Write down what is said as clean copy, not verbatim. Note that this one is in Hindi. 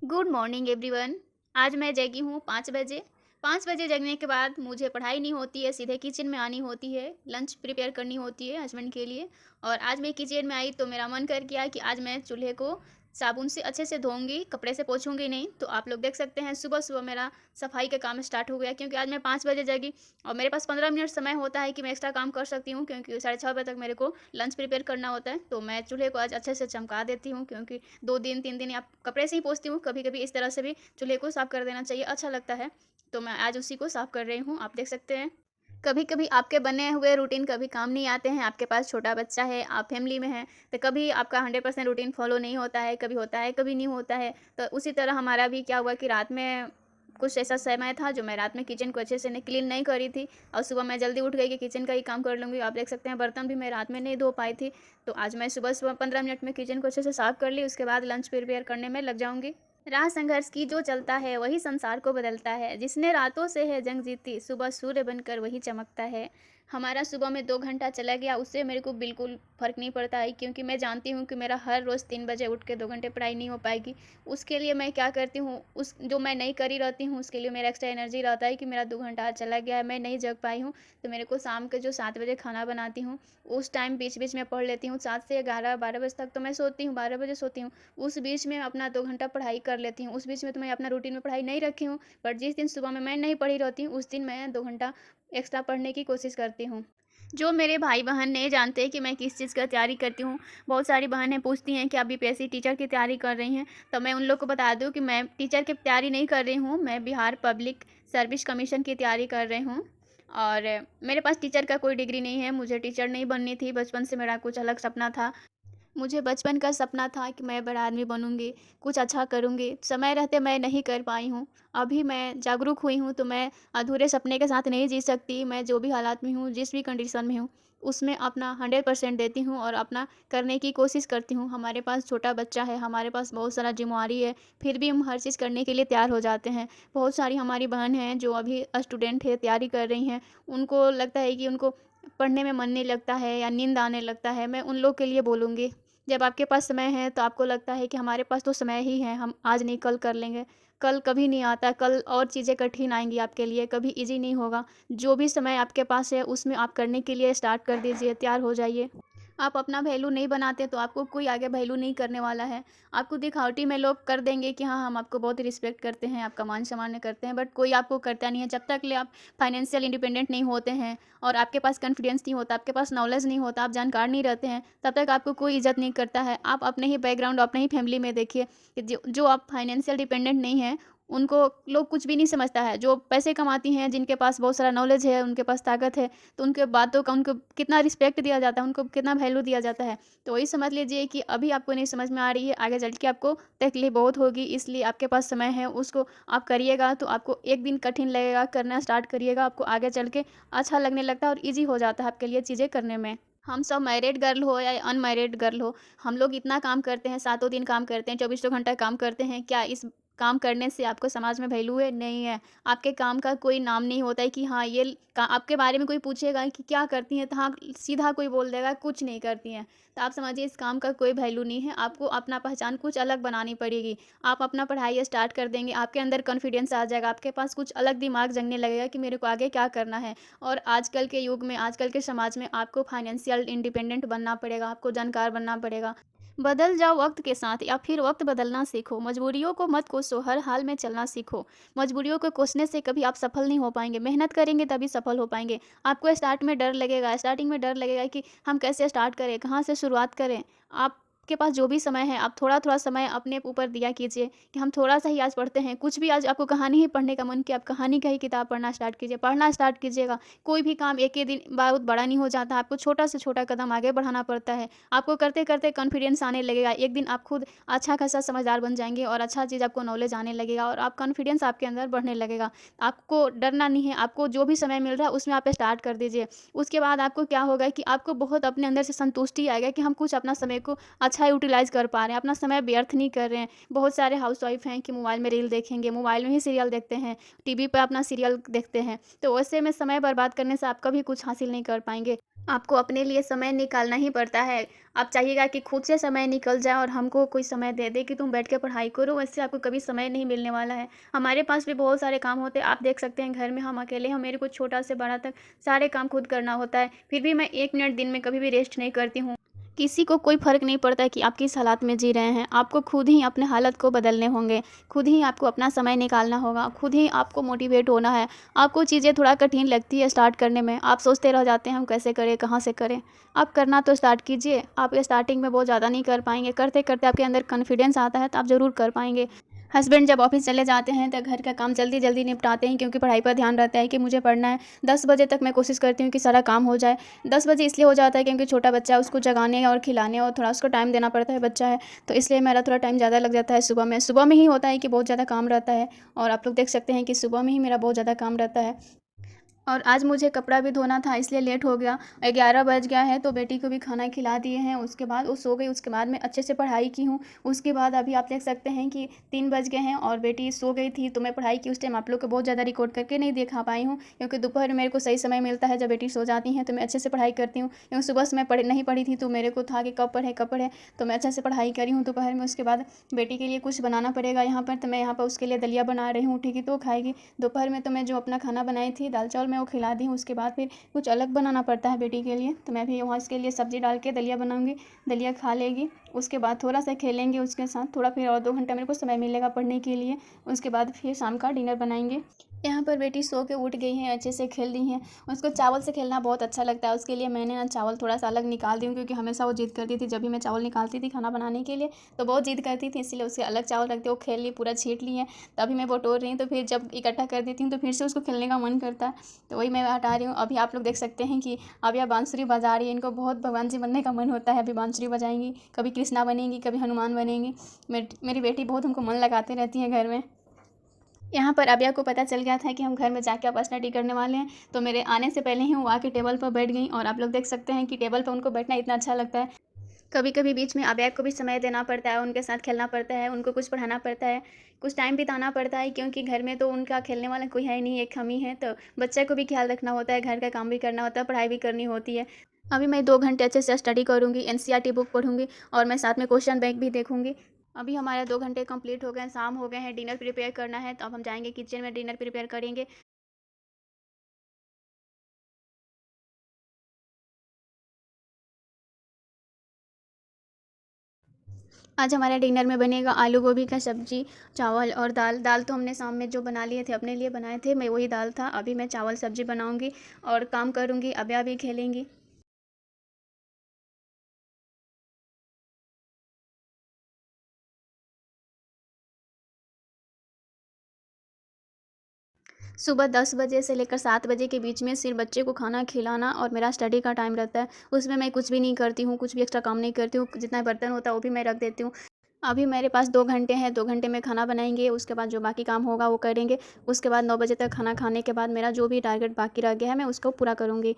Good morning everyone. आज मैं जगी हूँ 5 बजे। 5 बजे जगने के बाद मुझे पढ़ाई नहीं होती है, सीधे किचन में आनी होती है, लंच प्रिपेयर करनी होती है हस्बैंड के लिए। और आज मैं किचन में आई तो मेरा मन कर गया कि आज मैं चूल्हे को साबुन से अच्छे से धोऊंगी, कपड़े से पोछूंगी नहीं। तो आप लोग देख सकते हैं सुबह सुबह मेरा सफाई का काम स्टार्ट हो गया, क्योंकि आज मैं 5 बजे जगी और मेरे पास 15 मिनट समय होता है कि मैं एक्स्ट्रा काम कर सकती हूँ, क्योंकि 6:30 बजे तक मेरे को लंच प्रिपेयर करना होता है। तो मैं चूल्हे को आज अच्छे से चमका देती हूँ, क्योंकि 2 दिन 3 दिन आप कपड़े से ही पोंछती हूँ, कभी-कभी इस तरह से भी चूल्हे को साफ़ कर देना चाहिए, अच्छा लगता है। तो मैं आज उसी को साफ़ कर रही हूँ, आप देख सकते हैं। कभी-कभी आपके बने हुए रूटीन कभी काम नहीं आते हैं, आपके पास छोटा बच्चा है, आप फैमिली में हैं, तो कभी आपका 100% रूटीन फ़ॉलो नहीं होता है, कभी होता है, कभी नहीं होता है। तो उसी तरह हमारा भी क्या हुआ कि रात में कुछ ऐसा समय था जो मैं रात में किचन को अच्छे से नहीं क्लीन नहीं करी थी, और सुबह मैं जल्दी उठ गई कि किचन का ही काम कर लूँगी। आप देख सकते हैं बर्तन भी मैं रात में नहीं धो पाई थी। तो आज मैं सुबह-सुबह 15 मिनट में किचन को अच्छे से साफ़ कर ली, उसके बाद लंच प्रिपेयर करने में लग जाऊँगी। राह संघर्ष की जो चलता है वही संसार को बदलता है, जिसने रातों से है जंग जीती, सुबह सूर्य बनकर वही चमकता है। हमारा सुबह में 2 घंटा चला गया, उससे मेरे को बिल्कुल फ़र्क नहीं पड़ता है, क्योंकि मैं जानती हूँ कि मेरा हर रोज़ 3 बजे उठ के 2 घंटे पढ़ाई नहीं हो पाएगी। उसके लिए मैं क्या करती हूँ, उस जो मैं नहीं करी रहती हूँ उसके लिए मेरा एक्स्ट्रा एनर्जी रहता है कि मेरा 2 घंटा आज चला गया है, मैं नहीं जग पाई हूँ। तो मेरे को शाम के जो 7 बजे खाना बनाती हूँ, उस टाइम बीच-बीच में पढ़ लेती हूँ। 7 से 11 12 बजे तक तो मैं सोती हूँ, 12 बजे सोती हूँ। उस बीच में अपना 2 घंटा पढ़ाई कर लेती हूँ। उस बीच में तो मैं अपना रूटीन में पढ़ाई नहीं रखी हूँ, बट जिस दिन सुबह में मैं नहीं पढ़ी रहती हूँ, उस दिन मैं 2 घंटा एक्स्ट्रा पढ़ने की कोशिश करती हूँ। जो मेरे भाई-बहन नहीं जानते कि मैं किस चीज़ का तैयारी करती हूँ, बहुत सारी बहनें पूछती हैं कि आप बीपीएससी टीचर की तैयारी कर रही हैं, तो मैं उन लोग को बता दूँ कि मैं टीचर की तैयारी नहीं कर रही हूँ, मैं बिहार पब्लिक सर्विस कमीशन की तैयारी कर रही हूँ। और मेरे पास टीचर का कोई डिग्री नहीं है, मुझे टीचर नहीं बननी थी, बचपन से मेरा कुछ अलग सपना था। मुझे बचपन का सपना था कि मैं बड़ा आदमी बनूँगी, कुछ अच्छा करूँगी। समय रहते मैं नहीं कर पाई हूँ। अभी मैं जागरूक हुई हूँ तो मैं अधूरे सपने के साथ नहीं जी सकती। मैं जो भी हालात में हूँ, जिस भी कंडीशन में हूँ, उसमें अपना 100% देती हूँ और अपना करने की कोशिश करती हूँ। हमारे पास छोटा बच्चा है, हमारे पास बहुत सारा ज़िम्मेवारी है, फिर भी हम हर चीज़ करने के लिए तैयार हो जाते हैं। बहुत सारी हमारी बहन हैं जो अभी स्टूडेंट है, तैयारी कर रही हैं। उनको लगता है कि उनको पढ़ने में मन नहीं लगता है या नींद आने लगता है। मैं उन लोग के लिए बोलूँगी, जब आपके पास समय है तो आपको लगता है कि हमारे पास तो समय ही है, हम आज नहीं कल कर लेंगे। कल कभी नहीं आता, कल और चीज़ें कठिन आएँगी आपके लिए, कभी ईज़ी नहीं होगा। जो भी समय आपके पास है उसमें आप करने के लिए स्टार्ट कर दीजिए, तैयार हो जाइए। आप अपना वैल्यू नहीं बनाते तो आपको कोई आगे वैल्यू नहीं करने वाला है। आपको दिखावटी में लोग कर देंगे कि हाँ, हम आपको बहुत रिस्पेक्ट करते हैं, आपका मान-सम्मान करते हैं, बट कोई आपको करता नहीं है। जब तक ले आप फाइनेंशियल इंडिपेंडेंट नहीं होते हैं और आपके पास कॉन्फिडेंस नहीं होता, आपके पास नॉलेज नहीं होता, आप जानकार नहीं रहते हैं, तब तक आपको कोई इज़्ज़त नहीं करता है। आप अपने ही बैकग्राउंड, अपने ही फैमिली में देखिए कि जो आप फाइनेंशियल डिपेंडेंट नहीं हैं, उनको लोग कुछ भी नहीं समझता है। जो पैसे कमाती हैं, जिनके पास बहुत सारा नॉलेज है, उनके पास ताकत है, तो उनके बातों का उनको कितना रिस्पेक्ट दिया जाता है, उनको कितना वैल्यू दिया जाता है। तो वही समझ लीजिए कि अभी आपको नहीं समझ में आ रही है, आगे चल के आपको तकलीफ बहुत होगी, इसलिए आपके पास समय है, उसको आप करिएगा। तो आपको एक दिन कठिन लगेगा, करना स्टार्ट करिएगा, आपको आगे चल के अच्छा लगने लगता है और ईज़ी हो जाता है आपके लिए चीज़ें करने में। हम सब मैरिड गर्ल हो या अनमैरिड गर्ल हो, हम लोग इतना काम करते हैं, सातों दिन काम करते हैं, चौबीसों घंटा काम करते हैं। क्या इस काम करने से आपको समाज में वैल्यू है? नहीं है। आपके काम का कोई नाम नहीं होता है कि हाँ, ये का आपके बारे में कोई पूछेगा कि क्या करती हैं? तो हाँ, सीधा कोई बोल देगा कुछ नहीं करती हैं। तो आप समझिए इस काम का कोई वैल्यू नहीं है। आपको अपना पहचान कुछ अलग बनानी पड़ेगी। आप अपना पढ़ाई स्टार्ट कर देंगे, आपके अंदर कॉन्फिडेंस आ जाएगा, आपके पास कुछ अलग दिमाग जगने लगेगा कि मेरे को आगे क्या करना है। और आजकल के युग में, आजकल के समाज में आपको फाइनेंशियल इंडिपेंडेंट बनना पड़ेगा, आपको जानकार बनना पड़ेगा। बदल जाओ वक्त के साथ या फिर वक्त बदलना सीखो। मजबूरियों को मत कोसो, हर हाल में चलना सीखो। मजबूरियों को कोसने से कभी आप सफल नहीं हो पाएंगे, मेहनत करेंगे तभी सफल हो पाएंगे। आपको स्टार्ट में डर लगेगा, स्टार्टिंग में डर लगेगा कि हम कैसे स्टार्ट करें, कहाँ से शुरुआत करें। आपके पास जो भी समय है, आप थोड़ा थोड़ा समय अपने ऊपर दिया कीजिए कि हम थोड़ा सा ही आज पढ़ते हैं। कुछ भी आज आपको कहानी ही पढ़ने का मन किया, आप कहानी का ही किताब पढ़ना स्टार्ट कीजिए, पढ़ना स्टार्ट कीजिएगा। कोई भी काम एक ही दिन बहुत बड़ा नहीं हो जाता, आपको छोटा से छोटा कदम आगे बढ़ाना पड़ता है। आपको करते-करते कॉन्फिडेंस आने लगेगा। एक दिन आप खुद अच्छा खासा समझदार बन जाएँगे और अच्छा चीज़ आपको नॉलेज आने लगेगा और आप कॉन्फिडेंस आपके अंदर बढ़ने लगेगा। आपको डरना नहीं है, आपको जो भी समय मिल रहा है उसमें आप स्टार्ट कर दीजिए। उसके बाद आपको क्या होगा कि आपको बहुत अपने अंदर से संतुष्टि आएगा कि हम कुछ अपना समय को अच्छा यूटिलाइज़ कर पा रहे हैं, अपना समय व्यर्थ नहीं कर रहे हैं। बहुत सारे हाउसवाइफ़ हैं कि मोबाइल में रील देखेंगे, मोबाइल में ही सीरियल देखते हैं, टीवी पे अपना सीरियल देखते हैं। तो ऐसे में समय बर्बाद करने से आप कभी कुछ हासिल नहीं कर पाएँगे। आपको अपने लिए समय निकालना ही पड़ता है। आप चाहिएगा कि खुद से समय निकल जाए और हमको कोई समय दे दे कि तुम बैठ के पढ़ाई करो, वैसे आपको कभी समय नहीं मिलने वाला है। हमारे पास भी बहुत सारे काम होते हैं, आप देख सकते हैं घर में हम अकेले हैं, मेरे को छोटा से बड़ा तक सारे काम खुद करना होता है। फिर भी मैं 1 मिनट दिन में कभी भी रेस्ट नहीं करती हूँ। किसी को कोई फ़र्क नहीं पड़ता है कि आप किस हालात में जी रहे हैं। आपको खुद ही अपने हालत को बदलने होंगे, खुद ही आपको अपना समय निकालना होगा, खुद ही आपको मोटिवेट होना है। आपको चीज़ें थोड़ा कठिन लगती है स्टार्ट करने में, आप सोचते रह जाते हैं हम कैसे करें, कहाँ से करें? आप करना तो स्टार्ट कीजिए। आप स्टार्टिंग में बहुत ज़्यादा नहीं कर पाएँगे, करते-करते आपके अंदर कॉन्फिडेंस आता है तो आप ज़रूर कर पाएँगे। हस्बैंड जब ऑफ़िस चले जाते हैं तो घर का काम जल्दी-जल्दी निपटाते हैं क्योंकि पढ़ाई पर ध्यान रहता है कि मुझे पढ़ना है। 10 बजे तक मैं कोशिश करती हूँ कि सारा काम हो जाए। 10 बजे इसलिए हो जाता है क्योंकि छोटा बच्चा है, उसको जगाने और खिलाने और थोड़ा उसको टाइम देना पड़ता है, बच्चा है, तो इसलिए मेरा थोड़ा टाइम ज़्यादा लग जाता है सुबह में। सुबह में ही होता है कि बहुत ज़्यादा काम रहता है और आप लोग देख सकते हैं कि सुबह में ही मेरा बहुत ज़्यादा काम रहता है। और आज मुझे कपड़ा भी धोना था इसलिए लेट हो गया। 11 बज गया है तो बेटी को भी खाना खिला दिए हैं, उसके बाद वो सो गई, उसके बाद मैं अच्छे से पढ़ाई की हूँ। उसके बाद अभी आप देख सकते हैं कि 3 बज गए हैं और बेटी सो गई थी तो मैं पढ़ाई की उस टाइम आप लोग को बहुत ज़्यादा रिकॉर्ड करके नहीं दिखा पाई हूँ क्योंकि दोपहर में मेरे को सही समय मिलता है जब बेटी सो जाती हैं तो मैं अच्छे से पढ़ाई करती हूँ। क्योंकि सुबह से मैं नहीं पढ़ी थी तो मेरे को था कि कब पढ़े, तो मैं अच्छे से पढ़ाई करी हूँ दोपहर में। उसके बाद बेटी के लिए कुछ बनाना पड़ेगा यहाँ पर, तो मैं यहाँ पर उसके लिए दलिया बना रही हूँ, ठीक है, तो वो खाएगी। दोपहर में तो मैं जो अपना खाना बनाई थी दाल चावल मैं वो खिला दी हूँ। उसके बाद फिर कुछ अलग बनाना पड़ता है बेटी के लिए, तो मैं भी वहाँ उसके लिए सब्ज़ी डाल के दलिया बनाऊँगी, दलिया खा लेगी। उसके बाद थोड़ा-सा खेलेंगे उसके साथ, थोड़ा फिर और 2 घंटा मेरे को समय मिलेगा पढ़ने के लिए। उसके बाद फिर शाम का डिनर बनाएँगे। यहाँ पर बेटी सो के उठ गई है, अच्छे से खेल रही हैं। उसको चावल से खेलना बहुत अच्छा लगता है, उसके लिए मैंने ना चावल थोड़ा-सा अलग निकाल दी हूँ क्योंकि हमेशा वो ज़िद करती थी जब भी मैं चावल निकालती थी खाना बनाने के लिए, तो बहुत ज़िद करती थी, इसलिए उसके अलग चावल रख दिए, वो खेल ली, पूरा छींट ली है। तो अभी मैं बटोर रही हूँ, तो फिर जब इकट्ठा कर देती हूँ तो फिर से उसको खेलने का मन करता है, तो वही मैं हटा रही हूँ। अभी आप लोग देख सकते हैं कि अब यह बांसुरी बजा रही है, इनको बहुत भगवान जी बनने का मन होता है। अभी बांसुरी बजाएँगी, कभी कृष्णा बनेंगी, कभी हनुमान बनेंगी। मेरी बेटी बहुत हमको मन लगाते रहती है घर में। यहाँ पर अबिया को पता चल गया था कि हम घर में जाके आपस स्टडी करने वाले हैं, तो मेरे आने से पहले ही वो आके टेबल पर बैठ गईं और आप लोग देख सकते हैं कि टेबल पर उनको बैठना इतना अच्छा लगता है। कभी-कभी बीच में अबिया को भी समय देना पड़ता है, उनके साथ खेलना पड़ता है, उनको कुछ पढ़ाना पड़ता है, कुछ टाइम बिताना पड़ता है क्योंकि घर में तो उनका खेलने वाला कोई है ही नहीं, एक हम ही हैं, तो बच्चे को भी ख़्याल रखना होता है, घर का काम भी करना होता है, पढ़ाई भी करनी होती है। अभी मैं 2 घंटे अच्छे से स्टडी करूँगी, एनसीईआरटी बुक पढ़ूँगी और मैं साथ में क्वेश्चन बैंक भी देखूँगी। अभी हमारे 2 घंटे कंप्लीट हो गए हैं, शाम हो गए हैं, डिनर प्रिपेयर करना है, तो अब हम जाएँगे किचन में डिनर प्रिपेयर करेंगे। आज हमारे डिनर में बनेगा आलू गोभी का सब्जी, चावल और दाल। दाल तो हमने शाम में जो बना लिए थे, अपने लिए बनाए थे, मैं वही दाल था। अभी मैं चावल सब्जी बनाऊँगी और काम करूँगी, अब्या भी खेलेंगी। सुबह 10 बजे से लेकर 7 बजे के बीच में सिर्फ़ बच्चे को खाना खिलाना और मेरा स्टडी का टाइम रहता है। उसमें मैं कुछ भी नहीं करती हूँ, कुछ भी एक्स्ट्रा काम नहीं करती हूँ, जितना बर्तन होता है वो भी मैं रख देती हूँ। अभी मेरे पास 2 घंटे हैं, 2 घंटे में खाना बनाएँगे, उसके बाद जो बाकी काम होगा वो करेंगे। उसके बाद 9 बजे तक खाना खाने के बाद मेरा जो भी टारगेट बाकी रह गया है मैं उसको पूरा करूँगी।